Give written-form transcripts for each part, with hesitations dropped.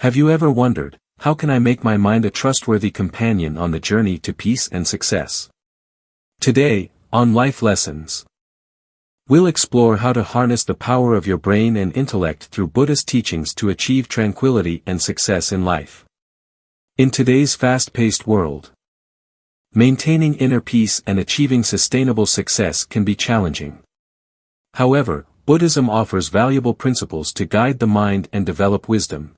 Have you ever wondered, how can I make my mind a trustworthy companion on the journey to peace and success? Today, on Life Lessons, we'll explore how to harness the power of your brain and intellect through Buddhist teachings to achieve tranquility and success in life. In today's fast-paced world, maintaining inner peace and achieving sustainable success can be challenging. However, Buddhism offers valuable principles to guide the mind and develop wisdom,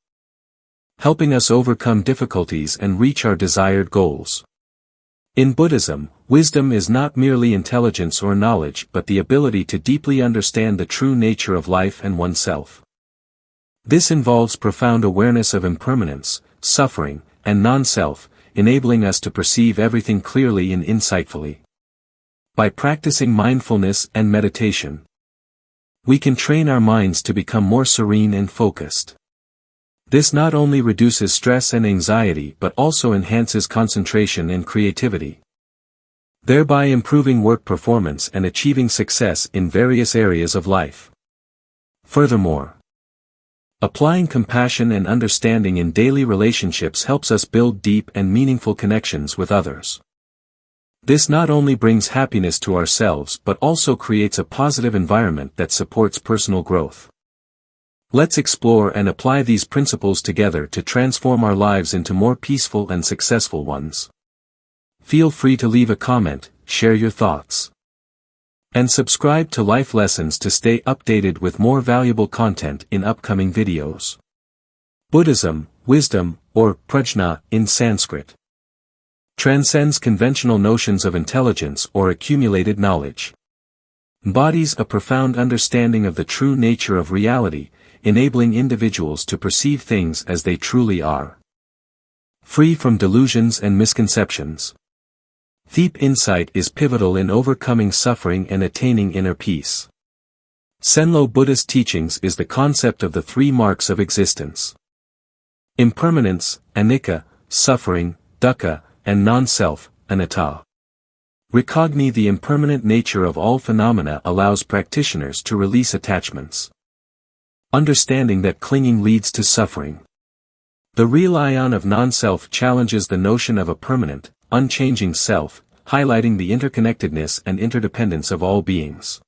helping us overcome difficulties and reach our desired goals. In Buddhism, wisdom is not merely intelligence or knowledge but the ability to deeply understand the true nature of life and oneself. This involves profound awareness of impermanence, suffering, and non-self, enabling us to perceive everything clearly and insightfully. By practicing mindfulness and meditation, we can train our minds to become more serene and focused. This not only reduces stress and anxiety but also enhances concentration and creativity, thereby improving work performance and achieving success in various areas of life. Furthermore, applying compassion and understanding in daily relationships helps us build deep and meaningful connections with others. This not only brings happiness to ourselves but also creates a positive environment that supports personal growth. Let's explore and apply these principles together to transform our lives into more peaceful and successful ones. Feel free to leave a comment, share your thoughts, and subscribe to Life Lessons to stay updated with more valuable content in upcoming videos. Buddhism, wisdom, or prajna in Sanskrit, transcends conventional notions of intelligence or accumulated knowledge. Embodies a profound understanding of the true nature of reality, enabling individuals to perceive things as they truly are, free from delusions and misconceptions. Deep insight is pivotal in overcoming suffering and attaining inner peace. Zenlo Buddhist teachings is the concept of the three marks of existence: impermanence, anicca, suffering, dukkha, and non-self, anatta. Recognizing the impermanent nature of all phenomena allows practitioners to release attachments, understanding that clinging leads to suffering. The real ion of non-self challenges the notion of a permanent, unchanging self, highlighting the interconnectedness and interdependence of all beings.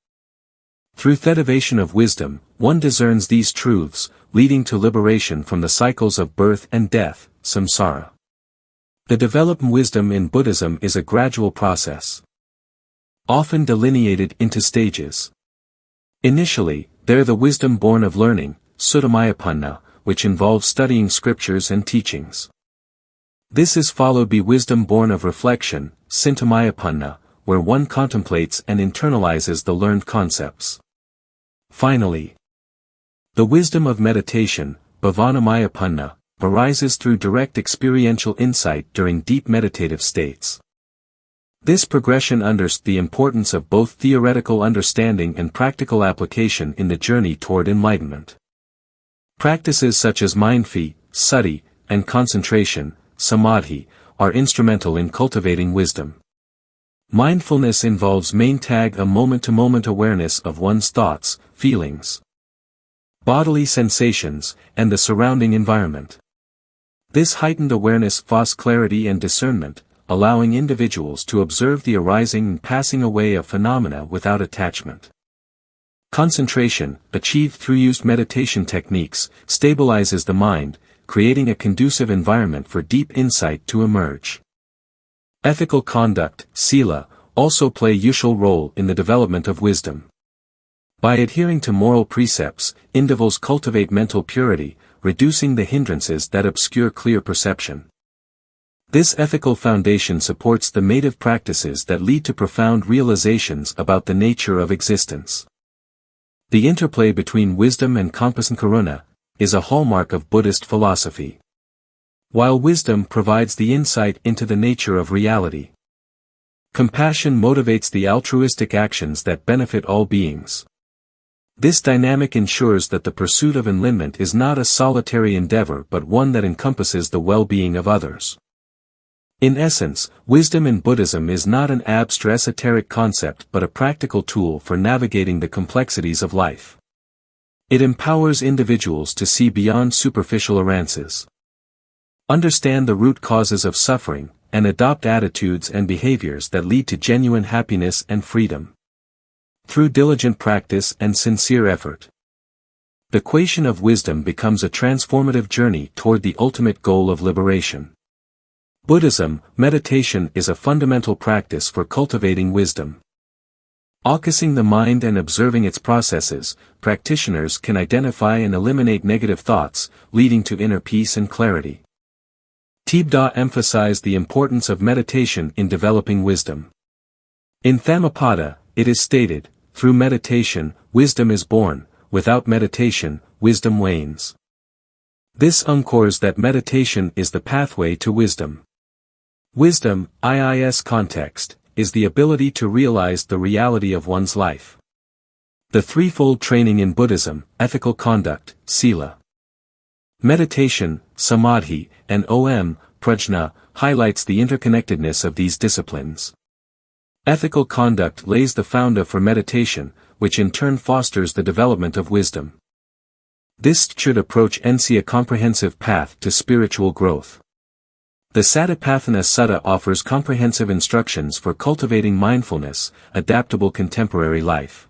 Through cultivation of wisdom, one discerns these truths, leading to liberation from the cycles of birth and death, samsara. The development wisdom in Buddhism is a gradual process, often delineated into stages. Initially, there the wisdom born of learning, suttamayapanna, which involves studying scriptures and teachings. This is followed by wisdom born of reflection, cintamayapanna, where one contemplates and internalizes the learned concepts. Finally, the wisdom of meditation, bhavanamayapanna, arises through direct experiential insight during deep meditative states. This progression underscores the importance of both theoretical understanding and practical application in the journey toward enlightenment. Practices such as mindfulness, sati, and concentration, samadhi, are instrumental in cultivating wisdom. Mindfulness involves maintaining a moment-to-moment awareness of one's thoughts, feelings, bodily sensations, and the surrounding environment. This heightened awareness fosters clarity and discernment, allowing individuals to observe the arising and passing away of phenomena without attachment. Concentration, achieved through used meditation techniques, stabilizes the mind, creating a conducive environment for deep insight to emerge. Ethical conduct, sila, also play a crucial role in the development of wisdom. By adhering to moral precepts, individuals cultivate mental purity, reducing the hindrances that obscure clear perception. This ethical foundation supports the meditative practices that lead to profound realizations about the nature of existence. The interplay between wisdom and compassion karuna is a hallmark of Buddhist philosophy. While wisdom provides the insight into the nature of reality, compassion motivates the altruistic actions that benefit all beings. This dynamic ensures that the pursuit of enlightenment is not a solitary endeavor but one that encompasses the well-being of others. In essence, wisdom in Buddhism is not an abstract esoteric concept but a practical tool for navigating the complexities of life. It empowers individuals to see beyond superficial errances, understand the root causes of suffering, and adopt attitudes and behaviors that lead to genuine happiness and freedom. Through diligent practice and sincere effort, the equation of wisdom becomes a transformative journey toward the ultimate goal of liberation. Buddhism, meditation is a fundamental practice for cultivating wisdom. Focusing the mind and observing its processes, practitioners can identify and eliminate negative thoughts, leading to inner peace and clarity. Buddha emphasized the importance of meditation in developing wisdom. In Dhammapada, it is stated, through meditation, wisdom is born, without meditation, wisdom wanes. This uncores that meditation is the pathway to wisdom. Wisdom, IIS context, is the ability to realize the reality of one's life. The threefold training in Buddhism, ethical conduct, sila, meditation, samadhi, and prajna, highlights the interconnectedness of these disciplines. Ethical conduct lays the founder for meditation, which in turn fosters the development of wisdom. This should approach a comprehensive path to spiritual growth. The Satipatthana Sutta offers comprehensive instructions for cultivating mindfulness, adaptable contemporary life.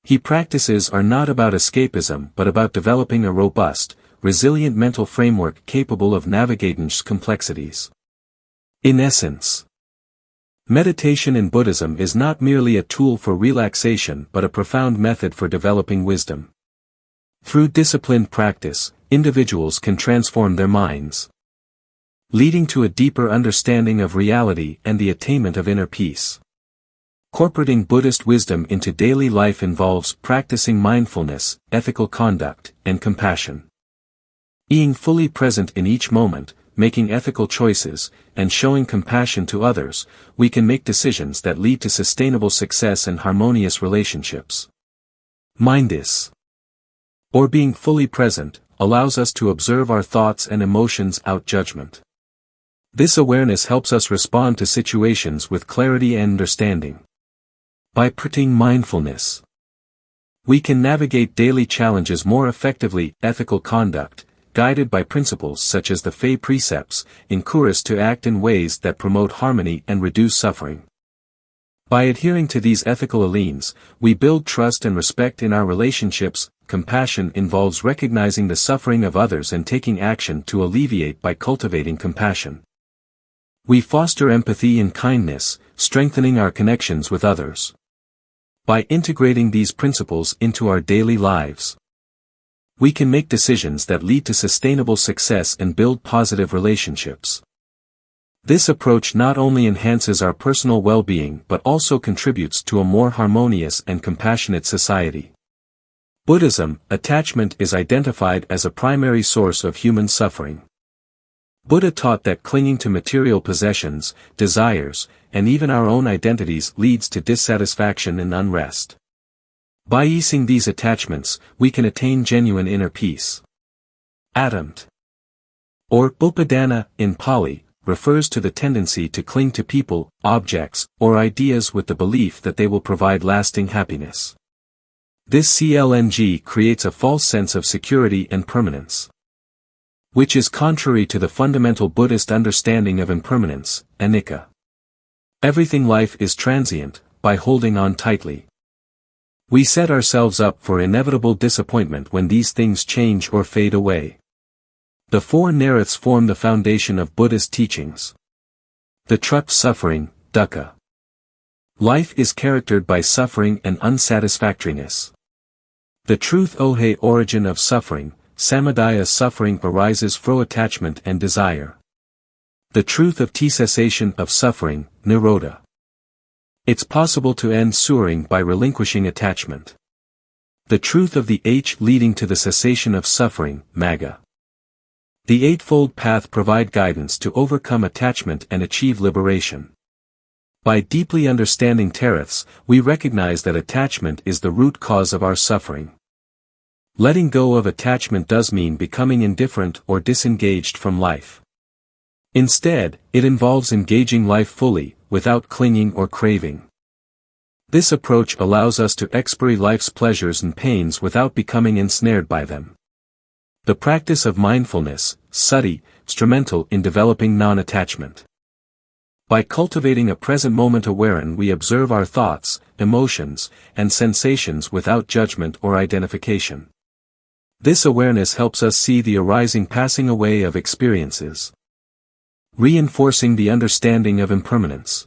He practices are not about escapism but about developing a robust, resilient mental framework capable of navigating complexities. In essence, meditation in Buddhism is not merely a tool for relaxation but a profound method for developing wisdom. Through disciplined practice, individuals can transform their minds, leading to a deeper understanding of reality and the attainment of inner peace. Incorporating Buddhist wisdom into daily life involves practicing mindfulness, ethical conduct, and compassion. Being fully present in each moment, making ethical choices, and showing compassion to others, we can make decisions that lead to sustainable success and harmonious relationships. Mindfulness, or being fully present, allows us to observe our thoughts and emotions without judgment. This awareness helps us respond to situations with clarity and understanding. By practicing mindfulness, we can navigate daily challenges more effectively. Ethical conduct, guided by principles such as the Five Precepts, encourage us to act in ways that promote harmony and reduce suffering. By adhering to these ethical alleles, we build trust and respect in our relationships. Compassion involves recognizing the suffering of others and taking action to alleviate by cultivating compassion. We foster empathy and kindness, strengthening our connections with others. By integrating these principles into our daily lives, we can make decisions that lead to sustainable success and build positive relationships. This approach not only enhances our personal well-being but also contributes to a more harmonious and compassionate society. Buddhism, attachment is identified as a primary source of human suffering. Buddha taught that clinging to material possessions, desires, and even our own identities leads to dissatisfaction and unrest. By easing these attachments, we can attain genuine inner peace. Attachment, or upadana in Pali, refers to the tendency to cling to people, objects, or ideas with the belief that they will provide lasting happiness. This CLNG creates a false sense of security and permanence, which is contrary to the fundamental Buddhist understanding of impermanence, anicca. Everything life is transient. By holding on tightly, we set ourselves up for inevitable disappointment when these things change or fade away. The four narraths form the foundation of Buddhist teachings. The truth suffering, dukkha. Life is characterized by suffering and unsatisfactoriness. The truth ohei origin of suffering, samadaya suffering arises from attachment and desire. The truth of cessation of suffering, nirodha. It's possible to end suffering by relinquishing attachment. The truth of the leading to the cessation of suffering, magga. The Eightfold Path provide guidance to overcome attachment and achieve liberation. By deeply understanding truths, we recognize that attachment is the root cause of our suffering. Letting go of attachment does mean becoming indifferent or disengaged from life. Instead, it involves engaging life fully, without clinging or craving. This approach allows us to experience life's pleasures and pains without becoming ensnared by them. The practice of mindfulness, sati, instrumental in developing non-attachment. By cultivating a present-moment awareness, we observe our thoughts, emotions, and sensations without judgment or identification. This awareness helps us see the arising passing away of experiences, reinforcing the understanding of impermanence.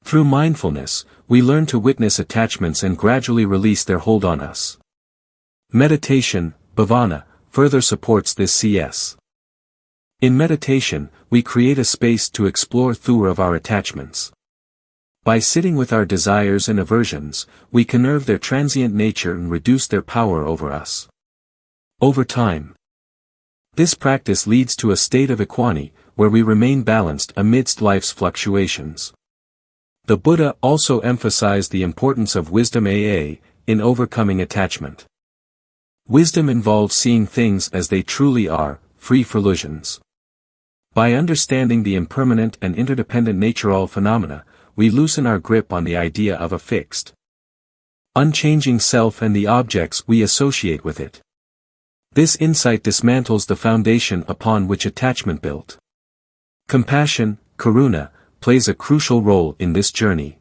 Through mindfulness, we learn to witness attachments and gradually release their hold on us. Meditation, bhavana, further supports this CS. In meditation, we create a space to explore through of our attachments. By sitting with our desires and aversions, we can nerve their transient nature and reduce their power over us. Over time, this practice leads to a state of equanimity, where we remain balanced amidst life's fluctuations. The Buddha also emphasized the importance of wisdom in overcoming attachment. Wisdom involves seeing things as they truly are, free from illusions. By understanding the impermanent and interdependent nature of all phenomena, we loosen our grip on the idea of a fixed, unchanging self and the objects we associate with it. This insight dismantles the foundation upon which attachment built. Compassion, karuna, plays a crucial role in this journey.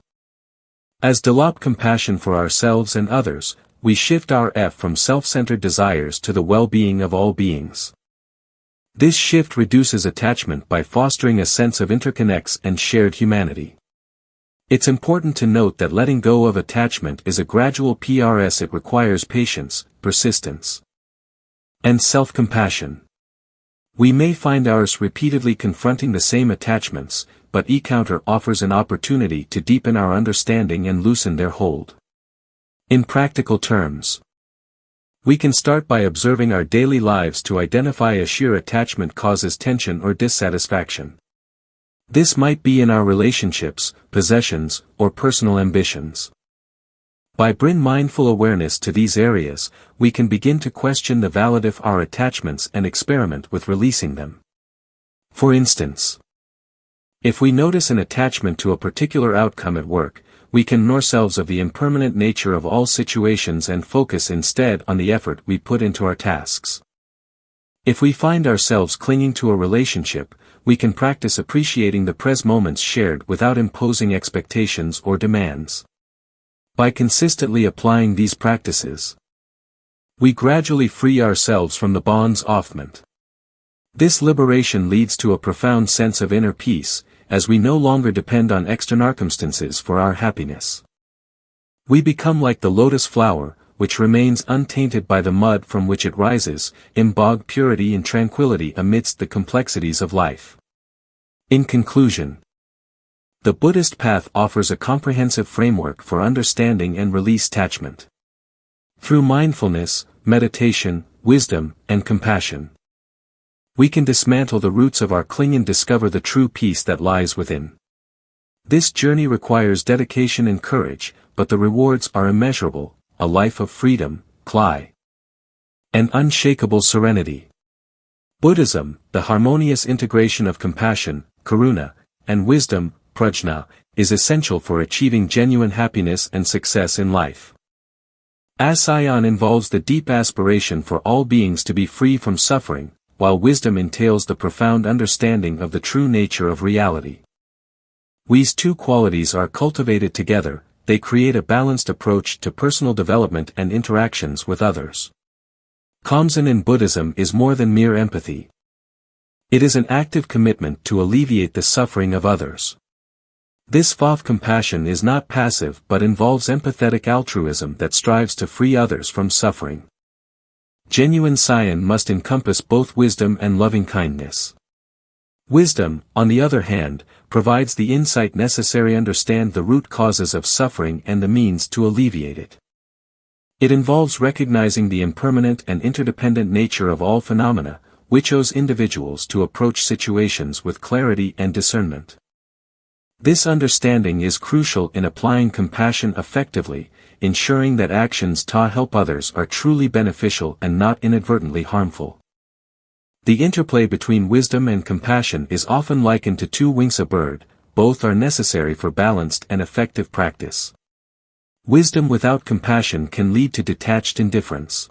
As develop compassion for ourselves and others, we shift our F from self-centered desires to the well-being of all beings. This shift reduces attachment by fostering a sense of interconnects and shared humanity. It's important to note that letting go of attachment is a gradual process. It requires patience, persistence, and self-compassion. We may find ourselves repeatedly confronting the same attachments, but each encounter offers an opportunity to deepen our understanding and loosen their hold. In practical terms, we can start by observing our daily lives to identify a sheer attachment causes tension or dissatisfaction. This might be in our relationships, possessions, or personal ambitions. By bringing mindful awareness to these areas, we can begin to question the validity of our attachments and experiment with releasing them. For instance, if we notice an attachment to a particular outcome at work, we can assure ourselves of the impermanent nature of all situations and focus instead on the effort we put into our tasks. If we find ourselves clinging to a relationship, we can practice appreciating the present moments shared without imposing expectations or demands. By consistently applying these practices, we gradually free ourselves from the bonds of attachment. This liberation leads to a profound sense of inner peace, as we no longer depend on external circumstances for our happiness. We become like the lotus flower, which remains untainted by the mud from which it rises, embodied purity and tranquility amidst the complexities of life. In conclusion, the Buddhist path offers a comprehensive framework for understanding and release attachment. Through mindfulness, meditation, wisdom, and compassion, we can dismantle the roots of our clinging and discover the true peace that lies within. This journey requires dedication and courage, but the rewards are immeasurable: a life of freedom, and unshakable serenity. Buddhism, the harmonious integration of compassion, karuna, and wisdom, prajna, is essential for achieving genuine happiness and success in life. Asayan involves the deep aspiration for all beings to be free from suffering, while wisdom entails the profound understanding of the true nature of reality. These two qualities are cultivated together, they create a balanced approach to personal development and interactions with others. Kamsen in Buddhism is more than mere empathy. It is an active commitment to alleviate the suffering of others. This form of compassion is not passive but involves empathetic altruism that strives to free others from suffering. Genuine Science must encompass both wisdom and loving-kindness. Wisdom, on the other hand, provides the insight necessary to understand the root causes of suffering and the means to alleviate it. It involves recognizing the impermanent and interdependent nature of all phenomena, which allows individuals to approach situations with clarity and discernment. This understanding is crucial in applying compassion effectively, ensuring that actions to help others are truly beneficial and not inadvertently harmful. The interplay between wisdom and compassion is often likened to two wings of a bird, both are necessary for balanced and effective practice. Wisdom without compassion can lead to detached indifference.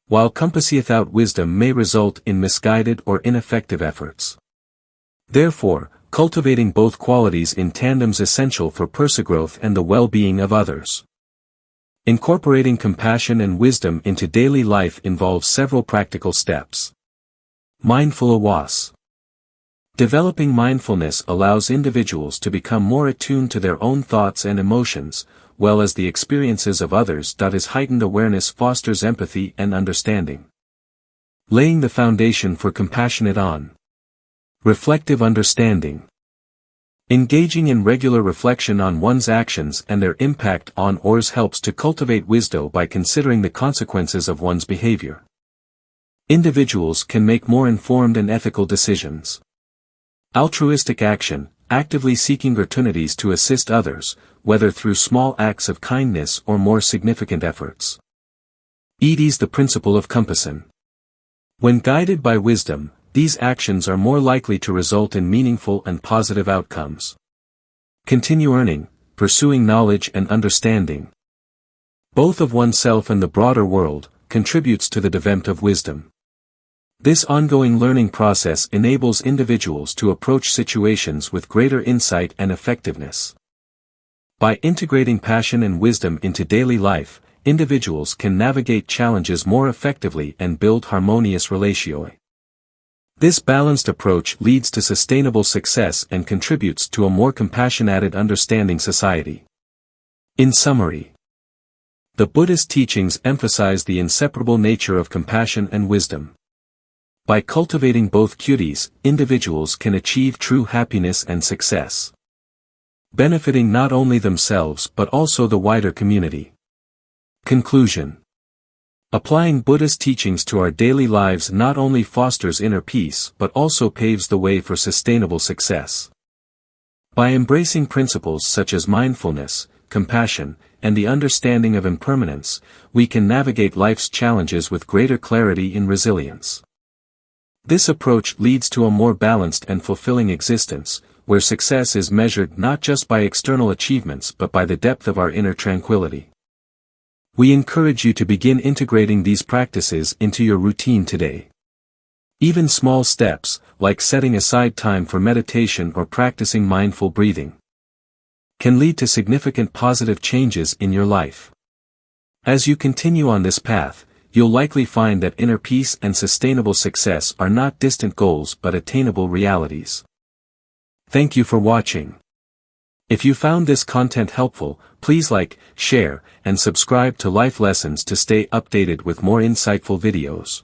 While compassion without wisdom may result in misguided or ineffective efforts. Therefore, cultivating both qualities in tandem is essential for personal growth and the well-being of others. Incorporating compassion and wisdom into daily life involves several practical steps. Mindful awareness. Developing mindfulness allows individuals to become more attuned to their own thoughts and emotions, well as the experiences of others. His heightened awareness fosters empathy and understanding. Laying the foundation for compassionate on. Reflective understanding. Engaging in regular reflection on one's actions and their impact on others helps to cultivate wisdom by considering the consequences of one's behavior. Individuals can make more informed and ethical decisions. Altruistic action, actively seeking opportunities to assist others, whether through small acts of kindness or more significant efforts. It is the principle of compassion. When guided by wisdom, these actions are more likely to result in meaningful and positive outcomes. Continue learning, pursuing knowledge and understanding, both of oneself and the broader world, contributes to the development of wisdom. This ongoing learning process enables individuals to approach situations with greater insight and effectiveness. By integrating passion and wisdom into daily life, individuals can navigate challenges more effectively and build harmonious relationships. This balanced approach leads to sustainable success and contributes to a more compassionate understanding society. In summary, the Buddhist teachings emphasize the inseparable nature of compassion and wisdom. By cultivating both qualities, individuals can achieve true happiness and success, benefiting not only themselves but also the wider community. Conclusion. Applying Buddhist teachings to our daily lives not only fosters inner peace but also paves the way for sustainable success. By embracing principles such as mindfulness, compassion, and the understanding of impermanence, we can navigate life's challenges with greater clarity and resilience. This approach leads to a more balanced and fulfilling existence, where success is measured not just by external achievements but by the depth of our inner tranquility. We encourage you to begin integrating these practices into your routine today. Even small steps, like setting aside time for meditation or practicing mindful breathing, can lead to significant positive changes in your life. As you continue on this path, you'll likely find that inner peace and sustainable success are not distant goals but attainable realities. Thank you for watching. If you found this content helpful, please like, share, and subscribe to Life Lessons to stay updated with more insightful videos.